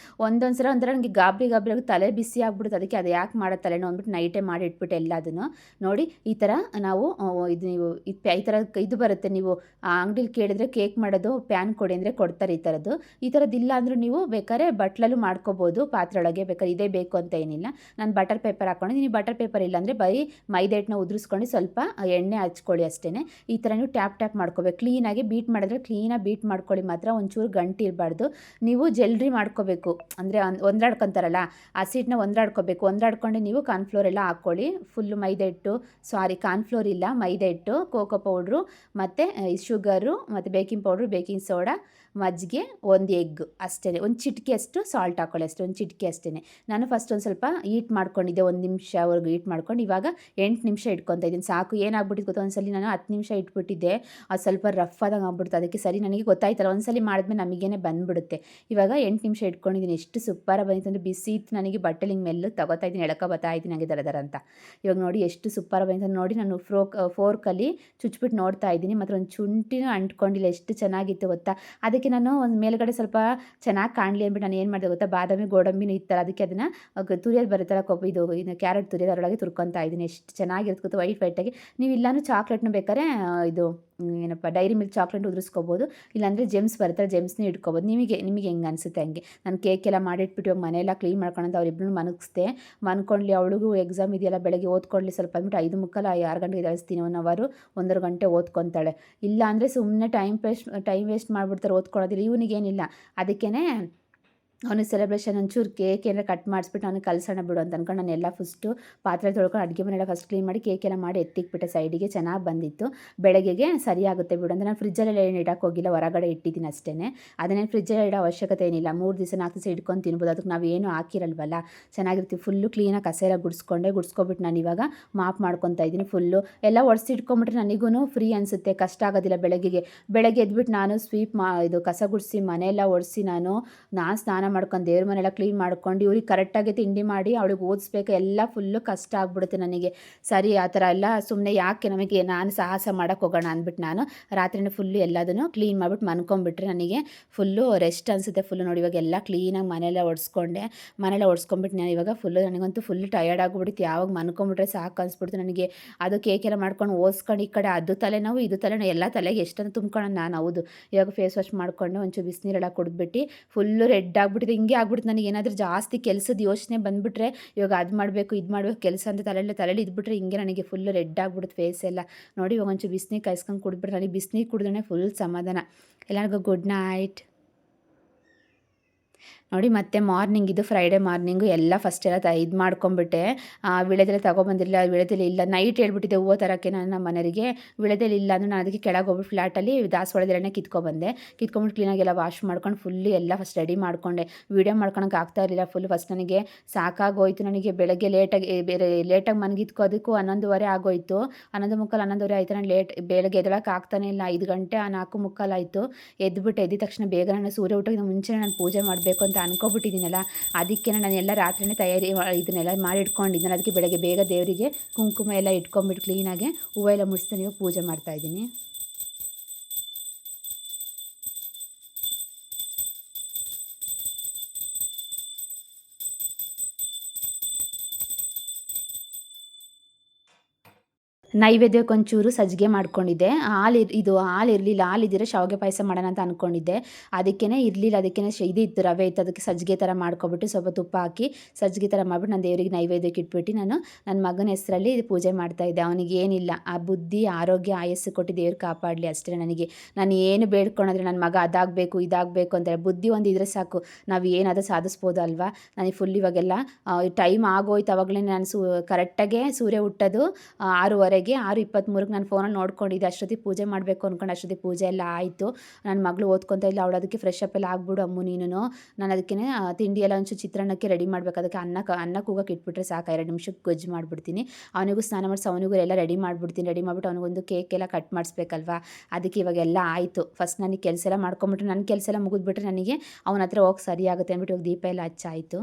ಒಂದೊಂದು ಸಲ ಒಂಥರ ನನಗೆ ಗಾಬರಿ ತಲೆ ಬಿಸಿ ಆಗ್ಬಿಡುತ್ತೆ. ಅದಕ್ಕೆ ಅದು ಯಾಕೆ ಮಾಡೋ ತಲೆನೋ ಅಂದ್ಬಿಟ್ಟು ನೈಟೇ ಮಾಡಿ ಇಟ್ಬಿಟ್ಟು ಎಲ್ಲದನ್ನು ನೋಡಿ. ಈ ಥರ ನಾವು ಇದು ನೀವು ಈ ಥರ ಇದು ಬರುತ್ತೆ, ನೀವು ಆ ಅಂಗಡಿಲಿ ಕೇಳಿದ್ರೆ ಕೇಕ್ ಮಾಡೋದು ಪ್ಯಾನ್ ಕೊಡಿ ಅಂದರೆ ಕೊಡ್ತಾರೆ ಈ ಥರದ್ದಿಲ್ಲ ಅಂದರೂ ನೀವು ಬೇಕಾದ್ರೆ ಬಟ್ಲಲ್ಲೂ ಮಾಡ್ಕೋಬೋದು, ಪಾತ್ರೆ ಒಳಗೆ ಬೇಕಾದ್ರೆ ಇದೇ ಬೇಕು ಅಂತ ಏನಿಲ್ಲ. ನಾನು ಬಟರ್ ಪೇಪರ್ ಹಾಕ್ಕೊಂಡಿದ್ದೀನಿ. ಬಟರ್ ಪೇಪರ್ ಇಲ್ಲಾಂದರೆ ಬರೀ ಮೈದಾ ಹಿಟ್ಟನ್ನ ಉದುರಿಸ್ಕೊಂಡು ಸ್ವಲ್ಪ ಎಣ್ಣೆ ಹಚ್ಕೊಳ್ಳಿ ಅಷ್ಟೇ. ಈ ಥರ ನೀವು ಟ್ಯಾಪ್ ಮಾಡ್ಕೋಬೇಕು. ಕ್ಲೀನಾಗಿ ಬೀಟ್ ಮಾಡಿದ್ರೆ ಕ್ಲೀನಾಗಿ ಬೀಟ್ ಮಾಡ್ಕೊಳ್ಳಿ, ಮಾತ್ರ ಒಂಚೂರು ಗಂಟು ಇರಬಾರ್ದು. ನೀವು ಜಲ್ರಿ ಮಾಡ್ಕೋಬೇಕು, ಅಂದರೆ ಒಂದಾಡ್ಕೊತಾರಲ್ಲ ಆ ಸೀಟನ್ನ ಒಂದಾಡ್ಕೋಬೇಕು. ಒಂದಾಡ್ಕೊಂಡು ನೀವು ಕಾರ್ನ್ಫ್ಲೋರ್ ಎಲ್ಲ ಹಾಕ್ಕೊಳ್ಳಿ. ಫುಲ್ಲು ಮೈದಾ ಹಿಟ್ಟು, ಕಾರ್ನ್ಫ್ಲೋರ್ ಇಲ್ಲ, ಮೈದಾ ಹಿಟ್ಟು, ಕೋಕೋ ಪೌಡ್ರು, ಮತ್ತು ಶುಗರು, ಮತ್ತು ಬೇಕಿಂಗ್ ಪೌಡ್ರು, ಬೇಕಿಂಗ್ ಸೋಡಾ, ಮಜ್ಜಿಗೆ, 1 ಎಗ್ ಅಷ್ಟೇ. ಒಂದು ಚಿಟಿಕೆ ಅಷ್ಟು ಸಾಲ್ಟ್ ಹಾಕ್ಕೊಳ್ಳಿ ಅಷ್ಟೇ, ಒಂದು ಚಿಟಿಕೆ ಅಷ್ಟೇ. ನಾನು ಫಸ್ಟ್ ಒಂದು ಸ್ವಲ್ಪ ಹೀಟ್ ಮಾಡ್ಕೊಂಡಿದ್ದೆ, 1 ನಿಮಿಷವರೆಗೂ ಹೀಟ್ ಮಾಡ್ಕೊಂಡು ಇವಾಗ 8 ನಿಮಿಷ ಇಟ್ಕೊತಾ ಇದ್ದೀನಿ. ಸಾಕು. ಏನಾಗ್ಬಿಟ್ಟಿದ್ದು ಗೊತ್ತಾ, ಒಂದ್ಸಲಿ ನಾನು 10 ನಿಮಿಷ ಇಟ್ಬಿಟ್ಟಿದ್ದೆ, ಅದು ಸ್ವಲ್ಪ ರಫ್ ಆದಂಗೆ ಆಗ್ಬಿಡ್ತು. ಅದಕ್ಕೆ ಸರಿ ನನಗೆ ಗೊತ್ತಾಯ್ತಲ್ಲ, ಒಂದ್ಸಲಿ ಮಾಡಿದ್ಮೇಲೆ ನಮಗೇನೆ ಬಂದುಬಿಡುತ್ತೆ. ಇವಾಗ 8 ನಿಮಿಷ ಇಟ್ಕೊಂಡಿದ್ದೀನಿ. ಎಷ್ಟು ಸೂಪರಾಗಿ ಬಂದಿತ್ತು ಅಂದರೆ, ಬಿಸಿ ಇತ್ತು, ನನಗೆ ಬಟ್ಟೆಲಿ ಹಿಂಗೆ ಮೆಲ್ಲಗೆ ತಗೋತಾ ಇದ್ದೀನಿ, ಎಳ್ಕೊ ಬರ್ತಾ ಇದ್ದೀನಿ ನನಗೆ ದರ ಅಂತ. ಇವಾಗ ನೋಡಿ ಎಷ್ಟು ಸೂಪರಾಗಿ ಬಂದಿತ್ತು ನೋಡಿ. ನಾನು ಫೋರ್ಕಲ್ಲಿ ಚುಚ್ಬಿಟ್ಟು ನೋಡ್ತಾ ಇದ್ದೀನಿ, ಮತ್ತು ಒಂದು ಚುಂಟಿನೂ ಅಂಟ್ಕೊಂಡಿಲ್ಲ, ಎಷ್ಟು ಚೆನ್ನಾಗಿತ್ತು ಗೊತ್ತಾ. ಅದಕ್ಕೆ ನಾನು ಒಂದು ಮೇಲ್ಗಡೆ ಸ್ವಲ್ಪ ಚೆನ್ನಾಗಿ ಕಾಣಲಿ ಅಂದ್ಬಿಟ್ಟು ನಾನು ಏನು ಮಾಡಿದೆ ಗೊತ್ತಾ, ಬಾದಾಮಿ ಗೋಡಂಬಿನೂ ಇತ್ತಲ್ಲ, ಅದಕ್ಕೆ ಅದನ್ನು ತುರಿಯೋದು ಬರುತ್ತಲ್ಲ, ಇದು ಕ್ಯಾರೆಟ್ ತುರಿಯೋದು, ಅದರೊಳಗೆ ತುರ್ಕೊತಾ ಇದ್ದೀನಿ. ಎಷ್ಟು ಚೆನ್ನಾಗಿರುತ್ತೆ ಗೊತ್ತಾ, ವೈಟಾಗಿ. ನೀವು ಇಲ್ಲಾನು ಚಾಕ್ಲೇಟ್ನ ಬೇಕಾದ್ರೆ ಇದು ಏನಪ್ಪ ಡೈರಿ ಮಿಲ್ಕ್ ಚಾಕ್ಲೇಟ್ ಉದುರಿಸ್ಕೋಬೋದು, ಇಲ್ಲಾಂದರೆ ಜೆಮ್ಸ್ ಬರುತ್ತಲ್ಲ ಜೆಮ್ಸ್ನ ಇಟ್ಕೋಬೋದು. ನಿಮಗೆ ಹೆಂಗೆ ಅನಿಸುತ್ತೆ ಹಂಗೆ. ನಾನು ಕೇಕೆಲ್ಲ ಮಾಡಿಟ್ಬಿಟ್ಟು ಇವಾಗ ಮನೆಯೆಲ್ಲ ಕ್ಲೀನ್ ಮಾಡ್ಕೊಳ್ಳೋದು ಅವರಿಬ್ಬರು ಮನ್ಕೊಂಡ್ಲಿ, ಅವಳಿಗೂ ಎಕ್ಸಾಮ್ ಇದೆಯಲ್ಲ, ಬೆಳಗ್ಗೆ ಓದ್ಕೊಳ್ಳಿ ಸ್ವಲ್ಪ ಅಂದ್ಬಿಟ್ಟು 5:45 6 ಗಂಟೆಗೆ ಎದ್ದೇಳಿಸ್ತೀನಿ. 1 ಅವರು 1.5 ಗಂಟೆ ಓದ್ಕೊತಾಳೆ. ಇಲ್ಲ ಅಂದರೆ ಸುಮ್ಮನೆ ಟೈಮ್ ವೇಸ್ಟ್ ಮಾಡಿಬಿಡ್ತಾರೆ ಓದ್ಕೊಳ್ಳೋದಿಲ್ಲ. ಇವನಿಗೇನಿಲ್ಲ, ಅದಕ್ಕೇ ಅವನಿಗೆ ಸೆಲೆಬ್ರೇಷನ್ ಒಂಚೂರು ಕೇಕ್ ಏನಾರ ಕಟ್ ಮಾಡಿಸ್ಬಿಟ್ಟು ಅವನಿಗೆ ಕಳ್ಸೋಣ ಬಿಡು ಅಂತ ಅಂದ್ಕೊಂಡು ನಾನು ಎಲ್ಲ ಫಸ್ಟು ಪಾತ್ರೆ ತೊಳ್ಕೊಂಡು ಅಡುಗೆ ಮನೆಯೆಲ್ಲ ಫಸ್ಟ್ ಕ್ಲೀನ್ ಮಾಡಿ ಕೇಕೆಲ್ಲ ಮಾಡಿ ಎತ್ತಿಕ್ಬಿಟ್ಟೆ ಸೈಡಿಗೆ. ಚೆನ್ನಾಗಿ ಬಂದಿತ್ತು. ಬೆಳಗ್ಗೆಗೆ ಸರಿಯಾಗುತ್ತೆ ಬಿಡು ಅಂತ ನಾನು ಫ್ರಿಜ್ಜಲ್ಲೆಲ್ಲ ಏನು ಇಡೋಕ್ಕೆ ಹೋಗಿಲ್ಲ, ಹೊರಗಡೆ ಇಟ್ಟಿದ್ದೀನಿ ಅಷ್ಟೇ. ಅದನ್ನೇನು ಫ್ರಿಜ್ಜಲ್ಲಿ ಇಡೋ ಅವಶ್ಯಕತೆ ಏನಿಲ್ಲ. 3 ದಿವಸ 4 ದಿವಸ ಇಟ್ಕೊಂಡು ತಿನ್ಬೋದು, ಅದಕ್ಕೆ ನಾವು ಏನೂ ಹಾಕಿರಲ್ವಲ್ಲ, ಚೆನ್ನಾಗಿರ್ತೀವಿ. ಫುಲ್ಲು ಕ್ಲೀನಾಗಿ ಕಸ ಎಲ್ಲ ಗುಡಿಸ್ಕೊಬಿಟ್ಟು ನಾನು ಇವಾಗ ಮಾಪ್ ಮಾಡ್ಕೊತಾ ಇದ್ದೀನಿ. ಫುಲ್ಲು ಎಲ್ಲ ಒರೆಸಿ ಇಟ್ಕೊಂಬಿಟ್ರೆ ನನಗೂ ಫ್ರೀ ಅನಿಸುತ್ತೆ, ಕಷ್ಟ ಆಗೋದಿಲ್ಲ. ಬೆಳಗ್ಗೆ ಎದ್ಬಿಟ್ಟು ನಾನು ಇದು ಕಸ ಗುಡಿಸಿ ಮನೆಯೆಲ್ಲ ಒರೆಸಿ ನಾನು ಸ್ನಾನ ಮಾಡ್ಕೊಂಡು ದೇವ್ರ ಮನೆಯೆಲ್ಲ ಕ್ಲೀನ್ ಮಾಡ್ಕೊಂಡು ಇವ್ರಿಗೆ ಕರೆಕ್ಟಾಗಿ ತಿಂಡಿ ಮಾಡಿ ಅವಳಿಗೆ ಓದಿಸ್ಬೇಕು, ಎಲ್ಲ ಫುಲ್ಲು ಕಷ್ಟ ಆಗ್ಬಿಡುತ್ತೆ ನನಗೆ. ಸರಿ ಆ ಥರ ಎಲ್ಲ ಸುಮ್ಮನೆ ಯಾಕೆ ನಮಗೆ ನಾನು ಸಾಹಸ ಮಾಡೋಕ್ಕೆ ಹೋಗೋಣ ಅಂದ್ಬಿಟ್ಟು ನಾನು ರಾತ್ರಿನೇ ಫುಲ್ಲು ಎಲ್ಲದನ್ನು ಕ್ಲೀನ್ ಮಾಡಿಬಿಟ್ಟು ಮನ್ಕೊಂಬಿಟ್ರೆ ನನಗೆ ಫುಲ್ಲು ರೆಸ್ಟ್ ಅನಿಸುತ್ತೆ. ಫುಲ್ಲು ನೋಡಿ ಇವಾಗ ಎಲ್ಲ ಕ್ಲೀನಾಗಿ ಮನೆಯೆಲ್ಲ ಒರೆಸ್ಕೊಂಬಿಟ್ಟು ನಾನು ಇವಾಗ ನನಗಂತೂ ಫುಲ್ ಟಯರ್ಡ್ ಆಗಿಬಿಡ್ತು. ಯಾವಾಗ ಮನ್ಕೊಂಬಿಟ್ರೆ ಸಾಕು ಅನಿಸ್ಬಿಡ್ತು ನನಗೆ. ಅದು ಕೇಕೆಲ್ಲ ಮಾಡ್ಕೊಂಡು ಓದಿಸ್ಕೊಂಡು ಈ ಕಡೆ ಅದು ತಲೆನೋವು ಇದು ತಲೆನೋವು, ಎಲ್ಲ ತಲೆಗೆ ಎಷ್ಟೊಂದು ತುಂಬ್ಕೊಳ್ಳೋಣ ನಾನು. ಹೌದು, ಇವಾಗ ಫೇಸ್ ವಾಶ್ ಮಾಡಿಕೊಂಡು ಒಂಚೂರು ಬಿಸಿನೀರೆಲ್ಲ ಕುಡಿದ್ಬಿಟ್ಟು ಫುಲ್ಲು ರೆಡ್ ಆಗಿಬಿಟ್ಟಿದೆ. ಹಿಂಗೆ ಆಗ್ಬಿಡ್ತು ನನಗೆ. ಏನಾದರೂ ಜಾಸ್ತಿ ಕೆಲಸದ ಯೋಚನೆ ಬಂದುಬಿಟ್ರೆ, ಇವಾಗ ಅದು ಮಾಡಬೇಕು ಇದು ಮಾಡಬೇಕು ಕೆಲಸ ಅಂತ ತಲೆಯಲ್ಲಿ ಇದ್ಬಿಟ್ರೆ ಹಿಂಗೆ ನನಗೆ ಫುಲ್ಲು ರೆಡ್ ಆಗಿಬಿಡುತ್ತೆ ಫೇಸ್ ಎಲ್ಲ. ನೋಡಿ ಇವಾಗ ಒಂಚೂರು ಬಿಸಿನೀರು ಕಾಯಿಸ್ಕೊಂಡು ಕುಡಿದ್ಬಿಟ್ರೆ ನನಗೆ ಬಿಸಿನೀರು ಕುಡಿದ್ರೆ ಫುಲ್ ಸಮಾಧಾನ. ಎಲ್ಲರಿಗೂ ಗುಡ್ ನೈಟ್. ನೋಡಿ ಮತ್ತೆ ಮಾರ್ನಿಂಗ್, ಇದು ಫ್ರೈಡೇ ಮಾರ್ನಿಂಗು ಎಲ್ಲ ಫಸ್ಟ್ ಎಲ್ಲ ಇದು ಮಾಡ್ಕೊಂಬಿಟ್ಟೆ. ವಿಳೆದೆಲೆ ತೊಗೊಬಂದಿರಲಿಲ್ಲ, ವಿಳೆದೆಲೆ ಇಲ್ಲ. ನೈಟ್ ಹೇಳ್ಬಿಟ್ಟಿದ್ದೆ ಹೂವು ತರೋಕ್ಕೆ ನಾನು ನಮ್ಮ ಮನೆಯವರಿಗೆ. ವಿಳೆದೆಲೆ ಇಲ್ಲ ಅಂದರೆ ನಾನು ಅದಕ್ಕೆ ಕೆಳಗೆ ಹೋಗ್ಬಿಟ್ಟು ಫ್ಲ್ಯಾಟಲ್ಲಿ ದಾಸವಾಳದೆಲೆನೇ ಕಿತ್ಕೊಂಡ್ಬಿಟ್ಟು ಕ್ಲೀನಾಗೆಲ್ಲ ವಾಶ್ ಮಾಡ್ಕೊಂಡು ಫುಲ್ಲು ಎಲ್ಲ ಫಸ್ಟ್ ರೆಡಿ ಮಾಡಿಕೊಂಡೆ. ವೀಡಿಯೋ ಮಾಡ್ಕೊಳಕ್ಕೆ ಆಗ್ತಾ ಇರಲಿಲ್ಲ. ಫಸ್ಟ್ ನನಗೆ ಸಾಕಾಗೋಯ್ತು. ನನಗೆ ಬೆಳಗ್ಗೆ ಲೇಟಾಗಿ ಮನಗಿತ್ಕೋದಕ್ಕೂ 11:15 ಆಗೋಯ್ತು. 11:45 ಆಯಿತು. ನಾನು ಬೆಳಗ್ಗೆ ಎದ್ದೇಳಕ್ಕೆ ಆಗ್ತಾನೆ ಇಲ್ಲ. 5 ಗಂಟೆ 4:45 ಆಯಿತು. ಎದ್ದ ತಕ್ಷಣ ಬೇಗ ನಾನು ಸೂರ್ಯ ಹುಟ್ಟೋಕ್ಕಿಂತ ಮುಂಚೆ ನಾನು ಪೂಜೆ ಮಾಡಬೇಕು ಅಂತ ಅನ್ಕೊಬಿಟ್ಟಿದ್ದೀನಲ್ಲ, ಅದಕ್ಕೆ ನಾನು ಎಲ್ಲ ರಾತ್ರಿನೇ ತಯಾರಿ ಇದನ್ನೆಲ್ಲ ಮಾಡಿ ಇಟ್ಕೊಂಡಿದ್ದೀನಿ. ಅದಕ್ಕೆ ಬೆಳಗ್ಗೆ ಬೇಗ ದೇವರಿಗೆ ಕುಂಕುಮ ಎಲ್ಲ ಇಟ್ಕೊಂಡ್ಬಿಟ್ಟು ಕ್ಲೀನಾಗಿ ಹೂವು ಎಲ್ಲ ಮುಡಿಸ್ತಾ ನೀವು ಪೂಜೆ ಮಾಡ್ತಾಯಿದ್ದೀನಿ. ನೈವೇದ್ಯಕ್ಕೆ ಒಂಚೂರು ಸಜ್ಜಿಗೆ ಮಾಡ್ಕೊಂಡಿದ್ದೆ. ಹಾಲು ಇರಲಿಲ್ಲ, ಹಾಲಿದ್ದರೆ ಶಾವಿಗೆ ಪಾಯಸ ಮಾಡೋಣ ಅಂತ ಅಂದ್ಕೊಂಡಿದ್ದೆ. ಅದಕ್ಕೇ ಇರಲಿಲ್ಲ, ಅದಕ್ಕೇ ಇದು ಇತ್ತು, ರವೆ ಇತ್ತು. ಅದಕ್ಕೆ ಸಜ್ಜಿಗೆ ಥರ ಮಾಡ್ಕೊಬಿಟ್ಟು ಸ್ವಲ್ಪ ತುಪ್ಪ ಹಾಕಿ ಸಜ್ಜಿಗೆ ಥರ ಮಾಡಿಬಿಟ್ಟು ನಾನು ದೇವರಿಗೆ ನೈವೇದ್ಯಕ್ಕೆ ಇಟ್ಬಿಟ್ಟು ನಾನು ನನ್ನ ಮಗನ ಹೆಸರಲ್ಲಿ ಪೂಜೆ ಮಾಡ್ತಾಯಿದ್ದೆ. ಅವನಿಗೆ ಏನಿಲ್ಲ, ಆ ಬುದ್ಧಿ ಆರೋಗ್ಯ ಆಯಸ್ಸು ಕೊಟ್ಟು ದೇವ್ರು ಕಾಪಾಡಲಿ ಅಷ್ಟೇ. ನನಗೆ ನಾನು ಏನು ಬೇಡ್ಕೊಂಡ್ರೆ ನನ್ನ ಮಗ ಅದಾಗಬೇಕು ಇದಾಗಬೇಕು ಅಂತಾರೆ. ಬುದ್ಧಿ ಒಂದು ಇದ್ರೆ ಸಾಕು, ನಾವು ಏನಾದರೂ ಸಾಧಿಸ್ಬೋದು ಅಲ್ವಾ. ನನಗೆ ಫುಲ್ ಇವಾಗೆಲ್ಲ ಟೈಮ್ ಆಗೋಯ್ತು. ಆವಾಗಲೇ ನಾನು ಕರೆಕ್ಟಾಗೆ ಸೂರ್ಯ ಹುಟ್ಟೋದು 6:30ಗೆ, 6:23ಕ್ಕೆ ನಾನು ಫೋನಲ್ಲಿ ನೋಡ್ಕೊಂಡಿದ್ದೆ. ಅಷ್ಟೊತ್ತಿಗೆ ಪೂಜೆ ಮಾಡಬೇಕು ಅಂದ್ಕೊಂಡು ಅಷ್ಟೊತ್ತಿಗೆ ಪೂಜೆ ಎಲ್ಲ ಆಯಿತು. ನನ್ನ ಮಗಳು ಓದ್ಕೊತಾ ಇಲ್ಲ, ಅವಳು ಅದಕ್ಕೆ ಫ್ರೆಶ್ ಅಪ್ ಎಲ್ಲ ಆಗ್ಬಿಡು ಅಮ್ಮು ನೀನು. ನಾನು ಅದಕ್ಕೆ ತಿಂಡಿ ಎಲ್ಲ ಒಂಚೂರು ಚಿತ್ರಾನ್ನಕ್ಕೆ ರೆಡಿ ಮಾಡಬೇಕು. ಅದಕ್ಕೆ ಅನ್ನ ಕೂಗಕ್ಕೆ ಇಟ್ಬಿಟ್ರೆ ಸಾಕು, 2 ನಿಮಿಷಕ್ಕೆ ಗೊಜ್ಜು ಮಾಡಿಬಿಡ್ತೀನಿ. ಅವನಿಗೂ ಸ್ನಾನ ಮಾಡಿಸಿ ಅವನಿಗೂ ಎಲ್ಲ ರೆಡಿ ಮಾಡಿಬಿಡ್ತೀನಿ. ರೆಡಿ ಮಾಡಿಬಿಟ್ಟು ಅವನಿಗೊಂದು ಕೇಕ್ ಎಲ್ಲ ಕಟ್ ಮಾಡಿಸ್ಬೇಕಲ್ವಾ. ಅದಕ್ಕೆ ಇವಾಗೆಲ್ಲ ಆಯಿತು. ಫಸ್ಟ್ ನನಗೆ ಕೆಲಸ ಎಲ್ಲ ಮಾಡ್ಕೊಂಬಿಟ್ರೆ, ನನ್ನ ಕೆಲಸ ಎಲ್ಲ ಮುಗಿದ್ಬಿಟ್ರೆ ನನಗೆ ಅವನ ಹತ್ರ ಹೋಗಿ ಸರಿ ಆಗುತ್ತೆ ಅಂದ್ಬಿಟ್ಟು ಇವಾಗ ದೀಪ ಎಲ್ಲ ಹಚ್ಚಾಯಿತು.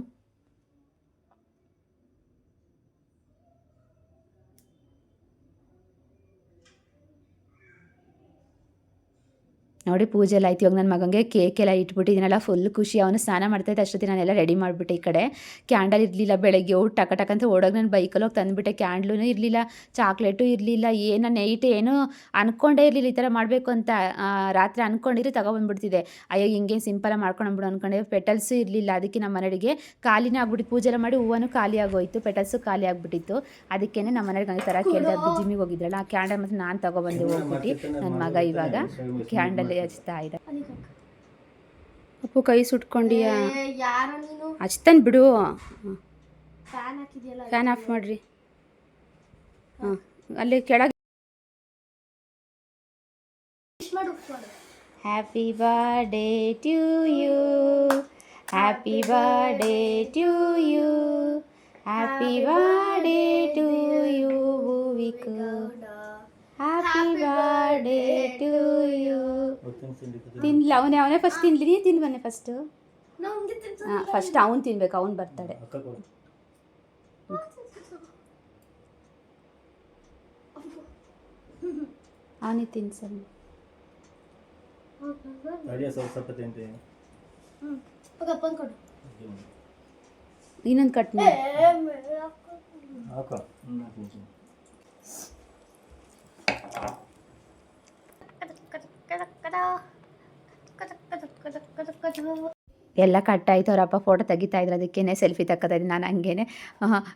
ನೋಡಿ ಪೂಜೆ ಎಲ್ಲ ಆಯ್ತು. ಇವಾಗ ನನ್ನ ಮಗನಿಗೆ ಕೇಕ್ ಎಲ್ಲ ಇಟ್ಬಿಟ್ಟಿದ್ದೀನಲ್ಲ, ಫುಲ್ ಖುಷಿ. ಅವನು ಸ್ನಾನ ಮಾಡ್ತಾಯಿದ್ದೆ ಅಷ್ಟೊತ್ತಿಗೆ ನಾನೆಲ್ಲ ರೆಡಿ ಮಾಡಿಬಿಟ್ಟೆ. ಈ ಕಡೆ ಕ್ಯಾಂಡಲ್ ಇರಲಿಲ್ಲ, ಬೆಳಗ್ಗೆ ಟಕ ಅಂತ ಓಡೋಗಿ ನಾನು ಬೈಕಲ್ಲಿ ಹೋಗಿ ತಂದುಬಿಟ್ಟೆ. ಕ್ಯಾಂಡ್ಲೂ ಇರಲಿಲ್ಲ, ಚಾಕ್ಲೇಟು ಇರಲಿಲ್ಲ, ಏನು ನೈಟ್ ಏನು ಅಂದ್ಕೊಂಡೇ ಇರಲಿಲ್ಲ ಈ ಥರ ಮಾಡಬೇಕು ಅಂತ. ರಾತ್ರಿ ಅಂದ್ಕೊಂಡಿದ್ರೆ ತಗೊಬಂದ್ಬಿಡ್ತಿದ್ದೆ. ಅಯ್ಯೋ ಹಿಂಗೇನು ಸಿಂಪಲಾಗಿ ಮಾಡ್ಕೊಂಡ್ಬಿಡು ಅಂದ್ಕೊಂಡೆ. ಪೆಟಲ್ಸು ಇರಲಿಲ್ಲ, ಅದಕ್ಕೆ ನಮ್ಮ ಮನೆಯರಿಗೆ ಖಾಲಿನೇ ಆಗ್ಬಿಟ್ಟು ಪೂಜೆ ಎಲ್ಲ ಮಾಡಿ ಹೂವನು ಖಾಲಿ ಆಗೋಯ್ತು, ಪೆಟಲ್ಸು ಖಾಲಿ ಆಗಿಬಿಟ್ಟಿತ್ತು. ಅದಕ್ಕೇ ನಮ್ಮ ಮನೆಯವ್ರಿಗೆ ಹಂಗೆ ಥರ ಕೇಳಿದೆ. ಜಿಮ್ಮಿಗೆ ಹೋಗಿದ್ರಲ್ಲ, ಆ ಕ್ಯಾಂಡಲ್ ಮತ್ತು ನಾನು ತಗೊಬಂದು ಹೋಗ್ಬಿಟ್ಟು ನನ್ನ ಮಗ ಇವಾಗ ಕ್ಯಾಂಡಲ್ ಹಚ್ತಾ ಇದೆ. ಅಪ್ಪು ಕೈ ಸುಟ್ಕೊಂಡಿಯಾ? ಹಚ್ತಾನೆ ಬಿಡು. ಫ್ಯಾನ್ ಆಫ್ ಮಾಡ್ರಿ. ಹಾಂ ಅಲ್ಲಿ ಕೆಳಗೆ. Happy birthday to you, happy birthday to you, happy birthday to you Bhuvika, happy birthday to you. ತಿನ್ಲ ಅವನೇ ಫಸ್ಟ್ ತಿನ್ಲಿ. ನೀ ತಿನ್ಬನ್ನೆ ಫಸ್ಟು. ಹಾಂ ಫಸ್ಟ್ ಅವ್ನು ತಿನ್ಬೇಕು, ಅವ್ನು ಬರ್ತಾಳೆ. ಅವನಿಗೆ ತಿನ್ಸಲ್ಲ. ಇನ್ನೊಂದು ಕಟ್ ಮಾಡಿ. ಎಲ್ಲ ಕಟ್ಟಾಯಿತು. ಅವರಪ್ಪ ಫೋಟೋ ತೆಗಿತಾ ಇದ್ರು, ಅದಕ್ಕೇ ಸೆಲ್ಫಿ ತಗೋತಾ ಇದ್ದೀನಿ ನಾನು ಹಂಗೇನೆ.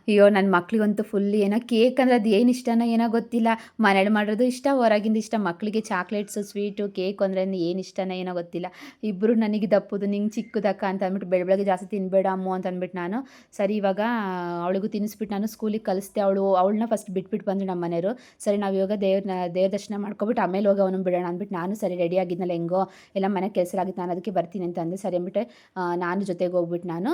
ಅಯ್ಯೋ ನನ್ನ ಮಕ್ಳಿಗಂತೂ ಫುಲ್ ಏನೋ ಕೇಕ್ ಅಂದರೆ ಅದು ಏನು ಇಷ್ಟನೋ ಏನೋ ಗೊತ್ತಿಲ್ಲ. ಮನೇಲಿ ಮಾಡೋದು ಇಷ್ಟ, ಹೊರಗಿಂದ ಇಷ್ಟ. ಮಕ್ಕಳಿಗೆ ಚಾಕ್ಲೇಟ್ಸು ಸ್ವೀಟು ಕೇಕ್ ಅಂದರೆ ಏನು ಇಷ್ಟನೋ ಏನೋ ಗೊತ್ತಿಲ್ಲ. ಇಬ್ಬರು ನನಗೆ ದಪ್ಪದು ನಿಂಗೆ ಚಿಕ್ಕದಕ್ಕ ಅಂತ ಅಂದ್ಬಿಟ್ಟು ಬೆಳಗ್ಗೆ ಜಾಸ್ತಿ ತಿನ್ನಬೇಡ ಅಮ್ಮು ಅಂತ ಅಂದ್ಬಿಟ್ಟು ನಾನು ಸರಿ ಇವಾಗ ಅವಳಿಗೂ ತಿನ್ನಿಸ್ಬಿಟ್ಟು ನಾನು ಸ್ಕೂಲಿಗೆ ಕಳಿಸ್ದೆ. ಅವಳನ್ನ ಫಸ್ಟ್ ಬಿಟ್ಬಿಟ್ಟು ಬಂದರು ನಮ್ಮ ಮನೆಯವರು. ಸರಿ ನಾವು ಇವಾಗ ದೇವ್ರ ದರ್ಶನ ಮಾಡ್ಕೊಬಿಟ್ಟು ಆಮೇಲೆ ಹೋಗಿ ಅವನು ಬಿಡೋಣ ಅಂದ್ಬಿಟ್ಟು ನಾನು ಸರಿ ರೆಡಿ ಆಗಿದ್ನಲ್ಲ, ಹೆಂಗೋ ಎಲ್ಲ ಮನೆ ಕೆಲಸ ಆಗಿತ್ತು, ನಾನು ಅದಕ್ಕೆ ಬರ್ತೀನಿ ಅಂತ ಅಂದೆ. ಸರಿ ಅಂದ್ಬಿಟ್ಟು ನಾನು ಜೊತೆಗೆ ಹೋಗ್ಬಿಟ್ಟು ನಾನು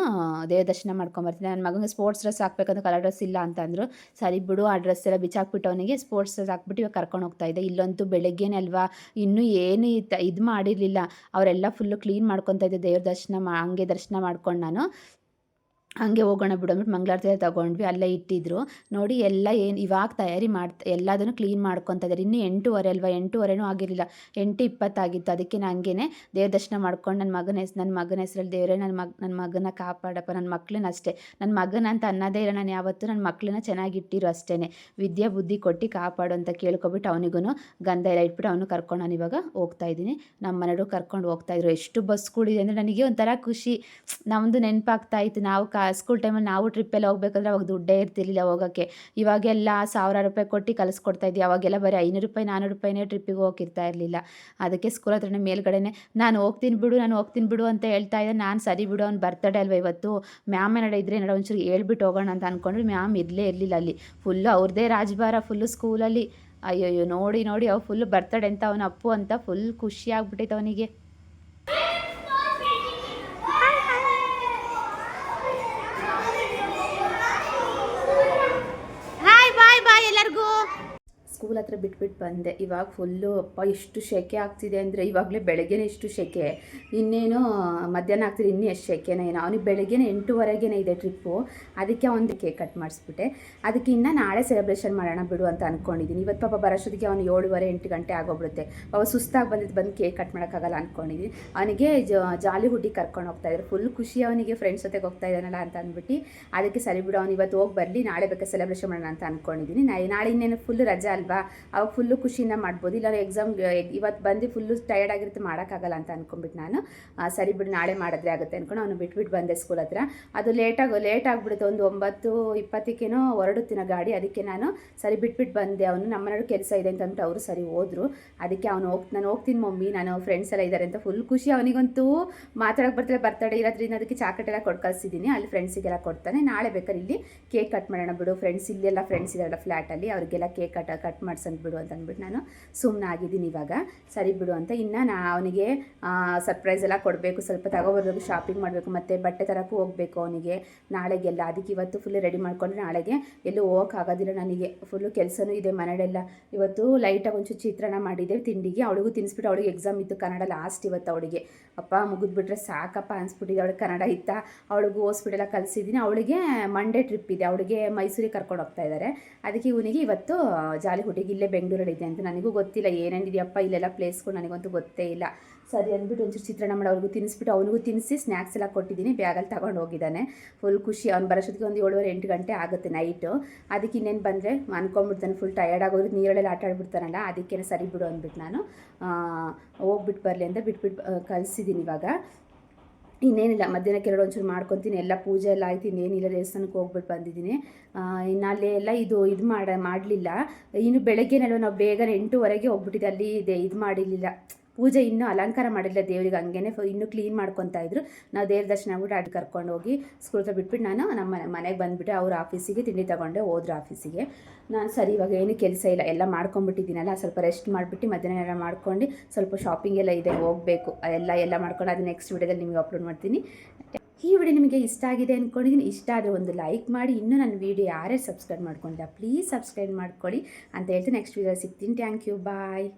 ದೇವ್ರ ದರ್ಶನ ಮಾಡ್ಕೊಂಬರ್ತೀನಿ. ನನ್ನ ಮಗನಿಗೆ ಸ್ಪೋರ್ಟ್ಸ್ ಡ್ರೆಸ್ ಹಾಕ್ಬೇಕಂದ್ರೆ ಕಲರ್ ಡ್ರೆಸ್ ಇಲ್ಲ ಅಂತಂದರು. ಸರಿ ಬಿಡು, ಆ ಡ್ರೆಸ್ ಎಲ್ಲ ಬಿಚ್ಚಾಕ್ಬಿಟ್ಟು ಅವನಿಗೆ ಸ್ಪೋರ್ಟ್ಸ್ ಡ್ರೆಸ್ ಹಾಕ್ಬಿಟ್ಟು ಇವಾಗ ಕರ್ಕೊಂಡು ಹೋಗ್ತಾ ಇದ್ದೆ. ಇಲ್ಲಂತೂ ಬೆಳಗ್ಗೆನೇ ಅಲ್ವಾ, ಇನ್ನೂ ಏನು ಇದು ಮಾಡಿರಲಿಲ್ಲ. ಅವರೆಲ್ಲ ಫುಲ್ಲು ಕ್ಲೀನ್ ಮಾಡ್ಕೊತಾ ಇದ್ದೆ. ದೇವ್ರ ದರ್ಶನ ಹಂಗೆ ದರ್ಶನ ಮಾಡ್ಕೊಂಡು ನಾನು ಹಂಗೆ ಹೋಗೋಣ ಬಿಡು ಅಂದ್ಬಿಟ್ಟು ಮಂಗಳಾರತಿ ತೊಗೊಂಡ್ವಿ. ಅಲ್ಲೇ ಇಟ್ಟಿದ್ರು ನೋಡಿ. ಎಲ್ಲ ಏನು ಇವಾಗ ತಯಾರಿ ಎಲ್ಲದನ್ನು ಕ್ಲೀನ್ ಮಾಡ್ಕೊತಾ ಇದ್ದಾರೆ. ಇನ್ನೂ 8:30 ಅಲ್ವಾ, 8:30 ಆಗಿರಲಿಲ್ಲ, 8:20 ಆಗಿತ್ತು. ಅದಕ್ಕೆ ನಾನು ಹಂಗೇ ದೇವ್ರ ದರ್ಶನ ಮಾಡ್ಕೊಂಡು ನನ್ನ ಮಗನ ಹೆಸರಲ್ಲಿ ದೇವರೇ ನನ್ನ ಮಗನ ಕಾಪಾಡಪ್ಪ, ನನ್ನ ಮಕ್ಳನ್ನ ಅಷ್ಟೇ, ನನ್ನ ಮಗನ ಅಂತ ಅನ್ನೋದೇ ಇಲ್ಲ ನಾನು ಯಾವತ್ತೂ, ನನ್ನ ಮಕ್ಳನ್ನ ಚೆನ್ನಾಗಿಟ್ಟಿರು ಅಷ್ಟೇ, ವಿದ್ಯಾ ಬುದ್ಧಿ ಕೊಟ್ಟು ಕಾಪಾಡು ಅಂತ ಕೇಳ್ಕೊಬಿಟ್ಟು ಅವನಿಗೂ ಗಂಧ ಎಲ್ಲ ಇಟ್ಬಿಟ್ಟು ಅವನು ಕರ್ಕೊಂಡು ನಾನು ಇವಾಗ ಹೋಗ್ತಾ ಇದ್ದೀನಿ. ನಮ್ಮ ಮನೆಯವರು ಕರ್ಕೊಂಡು ಹೋಗ್ತಾಯಿದ್ರು. ಎಷ್ಟು ಬಸ್ಗಳಿದೆ ಅಂದರೆ ನನಗೆ ಒಂಥರ ಖುಷಿ. ನಮ್ಮದು ನೆನಪಾಗ್ತಾ ಇತ್ತು. ನಾವು ಸ್ಕೂಲ್ ಟೈಮಲ್ಲಿ ನಾವು ಟ್ರಿಪ್ಪೆಲ್ಲ ಹೋಗ್ಬೇಕಂದ್ರೆ ಅವಾಗ ದುಡ್ಡೇ ಇರ್ತಿರ್ಲಿಲ್ಲ ಹೋಗೋಕ್ಕೆ. ಇವಾಗೆಲ್ಲ 1000 ರೂಪಾಯಿ ಕೊಟ್ಟು ಕಲಿಸ್ಕೊಡ್ತಾ ಇದ್ವಿ. ಅವಾಗೆಲ್ಲ ಬರೀ 500 ರೂಪಾಯಿ 400 ರೂಪಾಯಿನೇ ಟ್ರಿಪ್ಪಿಗೆ ಹೋಗಿರ್ತಾ ಇರಲಿಲ್ಲ. ಅದಕ್ಕೆ ಸ್ಕೂಲ್ ಹತ್ರನೇ ಮೇಲ್ಗಡೆನೆ ನಾನು ಹೋಗ್ತೀನಿ ಬಿಡು ಅಂತ ಹೇಳ್ತಾ ಇದ್ದೆ. ನಾನು ಸರಿ ಬಿಡು, ಅವ್ನು ಬರ್ತಡೇ ಅಲ್ವಾ ಇವತ್ತು, ಮ್ಯಾಮ್ ಏನಾರ ಇದ್ರೆ ಏನಾರ ಒಂಚೂರು ಹೇಳ್ಬಿಟ್ಟು ಹೋಗೋಣ ಅಂತ ಅಂದ್ಕೊಂಡ್ರೆ ಮ್ಯಾಮ್ ಇರಲಿಲ್ಲ ಅಲ್ಲಿ. ಫುಲ್ಲು ಅವ್ರದ್ದೇ ರಾಜಭಾರ ಫುಲ್ಲು ಸ್ಕೂಲಲ್ಲಿ. ಅಯ್ಯಯ್ಯೋ ನೋಡಿ ಅವು ಫುಲ್ಲು ಬರ್ತಡೇ ಅಂತ ಅವನು ಅಪ್ಪು ಅಂತ ಫುಲ್ ಖುಷಿ ಆಗ್ಬಿಟ್ಟೈತೆ ಅವನಿಗೆ. ಎಲ್ಲರಿಗೂ ಸ್ಕೂಲ್ ಹತ್ರ ಬಿಟ್ಬಿಟ್ಟು ಬಂದೆ. ಇವಾಗ ಫುಲ್ಲು ಅಪ್ಪ ಎಷ್ಟು ಸೆಕೆ ಆಗ್ತಿದೆ ಅಂದರೆ, ಇವಾಗಲೇ ಬೆಳಗ್ಗೆನೇ ಇಷ್ಟು ಸೆಕೆ, ಇನ್ನೇನು ಮಧ್ಯಾಹ್ನ ಆಗ್ತಿದೆ ಇನ್ನೂ ಎಷ್ಟು ಸೆಕೆನೇ ಏನೋ. ಅವನಿಗೆ ಬೆಳಗ್ಗೆನೇ 8:30ಗೇನೆ ಇದೆ ಟ್ರಿಪ್ಪು. ಅದಕ್ಕೆ ಅವನಿಗೆ ಕೇಕ್ ಕಟ್ ಮಾಡಿಸ್ಬಿಟ್ಟೆ. ಅದಕ್ಕೆ ಇನ್ನು ನಾಳೆ ಸೆಲೆಬ್ರೇಷನ್ ಮಾಡೋಣ ಬಿಡು ಅಂತ ಅಂದ್ಕೊಂಡಿದ್ದೀನಿ. ಇವತ್ತು ಪಾಪ ಬರೋಷ್ಟೊತ್ತಿಗೆ ಅವನು 7:30 8 ಗಂಟೆ ಆಗೋಗ್ಬಿಡುತ್ತೆ. ಪಾಪ ಸುಸ್ತಾಗಿ ಬಂದು ಕೇಕ್ ಕಟ್ ಮಾಡೋಕ್ಕಾಗಲ್ಲ ಅಂದ್ಕೊಂಡಿದ್ದೀನಿ. ಅವನಿಗೆ ಜಾಲಿ ಹುಡ್ಡಿಗೆ ಕರ್ಕೊಂಡು ಹೋಗ್ತಾಯಿದ್ರು. ಫುಲ್ ಖುಷಿ ಅವನಿಗೆ, ಫ್ರೆಂಡ್ಸ್ ಜೊತೆಗೆ ಹೋಗ್ತಾ ಇದ್ದಾನಲ್ಲ ಅಂತ ಅಂದ್ಬಿಟ್ಟು. ಅದಕ್ಕೆ ಸರಿ ಬಿಡು, ಅವ್ನು ಇವತ್ತು ಹೋಗಿ ಬರಲಿ, ನಾಳೆ ಬೇಕಾದ್ರೆ ಸೆಲೆಬ್ರೇಷನ್ ಮಾಡೋಣ ಅಂತ ಅಂದ್ಕೊಂಡಿದ್ದೀನಿ. ನಾಳೆ ಇನ್ನೇನು ಫುಲ್ ರಜಾ ಅಲ್ವಾ, ಅಲ್ವಾ, ಅವಾಗ ಫುಲ್ಲು ಖುಷಿಯಿಂದ ಮಾಡ್ಬೋದು. ಇಲ್ಲ ಎಕ್ಸಾಮ್ ಇವತ್ತು ಬಂದು ಫುಲ್ಲು ಟಯರ್ಡ್ ಆಗಿರುತ್ತೆ, ಮಾಡೋಕ್ಕಾಗಲ್ಲ ಅಂತ ಅಂದ್ಕೊಂಬಿಟ್ಟು ನಾನು ಸರಿ ಬಿಡು ನಾಳೆ ಮಾಡಿದ್ರೆ ಆಗುತ್ತೆ ಅಂದ್ಕೊಂಡು ಅವನು ಬಿಟ್ಬಿಟ್ಟು ಬಂದೆ ಸ್ಕೂಲ್ ಹತ್ರ. ಅದು ಲೇಟ್ ಆಗಿಬಿಡುತ್ತೆ, ಒಂದು 9:20 ಹೊರಡುತ್ತಿನ ಗಾಡಿ. ಅದಕ್ಕೆ ನಾನು ಸರಿ ಬಿಟ್ಬಿಟ್ಟು ಬಂದೆ. ಅವನು ನಮ್ಮನೆಯವರು ಕೆಲಸ ಇದೆ ಅಂತ ಅಂದ್ಬಿಟ್ಟು ಅವರು ಸರಿ ಹೋದರು. ಅದಕ್ಕೆ ನಾನು ಹೋಗ್ತೀನಿ ಮಮ್ಮಿ, ನಾನು ಫ್ರೆಂಡ್ಸ್ ಎಲ್ಲ ಇದ್ದಾರೆ ಅಂತ ಫುಲ್ ಖುಷಿ. ಅವನಿಗಂತೂ ಮಾತಾಡೋಕೆ ಬರ್ತಡೆ ಇರೋದ್ರಿಂದ ಅದಕ್ಕೆ ಚಾಕೆಟ್ ಎಲ್ಲ ಕೊಟ್ಟು ಕಳಿಸಿದ್ದೀನಿ, ಅಲ್ಲಿ ಫ್ರೆಂಡ್ಸಿಗೆಲ್ಲ ಕೊಡ್ತಾನೆ. ನಾಳೆ ಬೇಕಾದ್ರೆ ಇಲ್ಲಿ ಕೇಕ್ ಕಟ್ ಮಾಡೋಣ ಬಿಡು, ಫ್ರೆಂಡ್ಸ್ ಇಲ್ಲೆಲ್ಲ ಫ್ರೆಂಡ್ಸ್ ಇದ್ದಾರಲ್ಲ ಫ್ಲ್ಯಾಟಲ್ಲಿ, ಅವ್ರಿಗೆಲ್ಲ ಕೇಕ್ ಕಟ್ ಮಾಡ್ಸಂತ ಬಿಡು ಅಂತ ಅಂದ್ಬಿಟ್ಟು ನಾನು ಸುಮ್ಮನೆ ಆಗಿದ್ದೀನಿ ಇವಾಗ. ಸರಿ ಬಿಡು ಅಂತ. ಇನ್ನು ಅವನಿಗೆ ಸರ್ಪ್ರೈಸ್ ಎಲ್ಲ ಕೊಡಬೇಕು, ಸ್ವಲ್ಪ ತಗೊಬರ್ಬೇಕು, ಶಾಪಿಂಗ್ ಮಾಡಬೇಕು, ಮತ್ತು ಬಟ್ಟೆ ತರಕ್ಕೂ ಹೋಗಬೇಕು ಅವನಿಗೆ ನಾಳೆಗೆಲ್ಲ. ಅದಕ್ಕೆ ಇವತ್ತು ಫುಲ್ ರೆಡಿ ಮಾಡ್ಕೊಂಡ್ರೆ ನಾಳೆಗೆ ಎಲ್ಲೂ ಹೋಗೋಕ್ಕಾಗೋದಿಲ್ಲ ನನಗೆ, ಫುಲ್ಲು ಕೆಲಸನೂ ಇದೆ ಮನೆಯಲ್ಲೆಲ್ಲ. ಇವತ್ತು ಲೈಟಾಗಿ ಒಂಚೂರು ಚಿತ್ರಾನ್ನ ಮಾಡಿದ್ದೆ ತಿಂಡಿಗೆ, ಅವಳಿಗೂ ತಿನ್ನಿಸ್ಬಿಟ್ಟು, ಅವಳಿಗೆ ಎಕ್ಸಾಮ್ ಇತ್ತು ಕನ್ನಡ ಲಾಸ್ಟ್ ಇವತ್ತು ಅವಳಿಗೆ. ಅಪ್ಪ ಮುಗಿದ್ಬಿಟ್ರೆ ಸಾಕಪ್ಪ ಅನಿಸ್ಬಿಟ್ಟಿದೆ, ಅವಳಿಗೆ ಕನ್ನಡ ಇತ್ತಾ, ಅವಳಿಗೂ ಹಾಸ್ಪಿಟೆಲ್ಲ ಕಲಿಸಿದ್ದೀನಿ. ಅವಳಿಗೆ ಮಂಡೇ ಟ್ರಿಪ್ ಇದೆ, ಅವಳಿಗೆ ಮೈಸೂರಿಗೆ ಕರ್ಕೊಂಡು ಹೋಗ್ತಾ ಇದ್ದಾರೆ. ಅದಕ್ಕೆ ಇವನಿಗೆ ಇವತ್ತು ಜಾಲಿ ಹುಟ್ಟಿಗೆ ಇಲ್ಲೇ ಬೆಂಗಳೂರಲ್ಲಿ ಇದೆ ಅಂತ. ನನಗೂ ಗೊತ್ತಿಲ್ಲ ಏನೇನಿದೆಯಪ್ಪ ಇಲ್ಲೆಲ್ಲ ಪ್ಲೇಸ್ಗಳು, ನನಗಂತೂ ಗೊತ್ತೇ ಇಲ್ಲ. ಸರಿ ಅಂದ್ಬಿಟ್ಟು ಒಂಚೂರು ಚಿತ್ರಾನ್ನ ಮಾಡಿ ಅವ್ರಿಗೂ ತಿನ್ನಿಸ್ಬಿಟ್ಟು ಅವನಿಗೂ ತಿನ್ನಿಸಿ ಸ್ನ್ಯಾಕ್ಸ್ ಎಲ್ಲ ಕೊಟ್ಟಿದ್ದೀನಿ, ಬ್ಯಾಗಲ್ಲಿ ತಗೊಂಡು ಹೋಗಿದ್ದಾನೆ. ಫುಲ್ ಖುಷಿ. ಅವ್ನು ಬರೋಷ್ಟೊತ್ತಿಗೆ ಒಂದು 7:30-8 ಗಂಟೆ ಆಗುತ್ತೆ ನೈಟು. ಅದಕ್ಕೆ ಇನ್ನೇನು ಬಂದರೆ ಅನ್ಕೊಂಡ್ಬಿಡ್ತಾನೆ, ಫುಲ್ ಟಯರ್ಡ್ ಆಗೋದ್ರೆ ನೀರಲ್ಲೆಲ್ಲ ಆಟ ಆಡ್ಬಿಡ್ತಾನಲ್ಲ, ಅದಕ್ಕೆ ಸರಿ ಬಿಡು ಅಂದ್ಬಿಟ್ಟು ನಾನು ಹೋಗ್ಬಿಟ್ಟು ಬರಲಿ ಅಂತ ಬಿಟ್ಬಿಟ್ಟು ಕಳಿಸಿದ್ದೀನಿ ಇವಾಗ. ಇನ್ನೇನಿಲ್ಲ, ಮಧ್ಯಾಹ್ನಕ್ಕೆ ಎರಡು ಒಂಚೂರು ಮಾಡ್ಕೊತೀನಿ, ಎಲ್ಲ ಪೂಜೆ ಎಲ್ಲ ಆಯ್ತು, ಇನ್ನೇನಿಲ್ಲ, ದೇವಸ್ಥಾನಕ್ಕೆ ಹೋಗ್ಬಿಟ್ಟು ಬಂದಿದ್ದೀನಿ. ಇನ್ನು ಅಲ್ಲೇ ಎಲ್ಲ ಇದು ಮಾಡಲಿಲ್ಲ. ಇನ್ನು ಬೆಳಗ್ಗೆನೆಲ್ಲ ನಾವು ಬೇಗ 8:00 ಹೋಗ್ಬಿಟ್ಟಿದ್ದೆ, ಅಲ್ಲಿ ಇದು ಮಾಡಿರಲಿಲ್ಲ ಪೂಜೆ, ಇನ್ನೂ ಅಲಂಕಾರ ಮಾಡಿಲ್ಲ ದೇವ್ರಿಗೆ, ಹಂಗೇ ಇನ್ನೂ ಕ್ಲೀನ್ ಮಾಡ್ಕೊತಾ ಇದ್ರು. ನಾವು ದೇವ್ರ ದರ್ಶನ ಆಗ್ಬಿಟ್ಟು ಅಲ್ಲಿ ಕರ್ಕೊಂಡು ಹೋಗಿ ಸ್ಕೂಲ್ ಹತ್ರ ಬಿಟ್ಬಿಟ್ಟು ನಾನು ನಮ್ಮ ಮನೆಗೆ ಬಂದುಬಿಟ್ಟೆ. ಅವ್ರ ಆಫೀಸಿಗೆ ತಿಂಡಿ ತೊಗೊಂಡೆ ಹೋದ್ರು ಆಫೀಸಿಗೆ. ನಾನು ಸರಿ ಇವಾಗ ಏನು ಕೆಲಸ ಇಲ್ಲ, ಎಲ್ಲ ಮಾಡ್ಕೊಂಬಿಟ್ಟಿದ್ದೀನಲ್ಲ, ಸ್ವಲ್ಪ ರೆಸ್ಟ್ ಮಾಡಿಬಿಟ್ಟು ಮಧ್ಯಾಹ್ನ ಎಲ್ಲ ಮಾಡ್ಕೊಂಡು ಸ್ವಲ್ಪ ಶಾಪಿಂಗ್ ಎಲ್ಲ ಇದೆ, ಹೋಗಬೇಕು. ಎಲ್ಲ ಮಾಡ್ಕೊಂಡು ಅದು ನೆಕ್ಸ್ಟ್ ವಿಡಿಯೋದಲ್ಲಿ ನಿಮಗೆ ಅಪ್ಲೋಡ್ ಮಾಡ್ತೀನಿ. ಈ ವಿಡಿಯೋ ನಿಮಗೆ ಇಷ್ಟ ಆಗಿದೆ ಅಂದ್ಕೊಂಡಿದ್ದೀನಿ. ಇಷ್ಟ ಆದರೆ ಒಂದು ಲೈಕ್ ಮಾಡಿ, ಇನ್ನೂ ನನ್ನ ವಿಡಿಯೋ ಯಾರ್ಯಾರು ಸಬ್ಸ್ಕ್ರೈಬ್ ಮಾಡ್ಕೊಂಡಿಲ್ಲ ಪ್ಲೀಸ್ ಸಬ್ಸ್ಕ್ರೈಬ್ ಮಾಡ್ಕೊಳ್ಳಿ ಅಂತ ಹೇಳ್ತೀನಿ. ನೆಕ್ಸ್ಟ್ ವಿಡಿಯೋ ಸಿಗ್ತೀನಿ. Thank you, bye.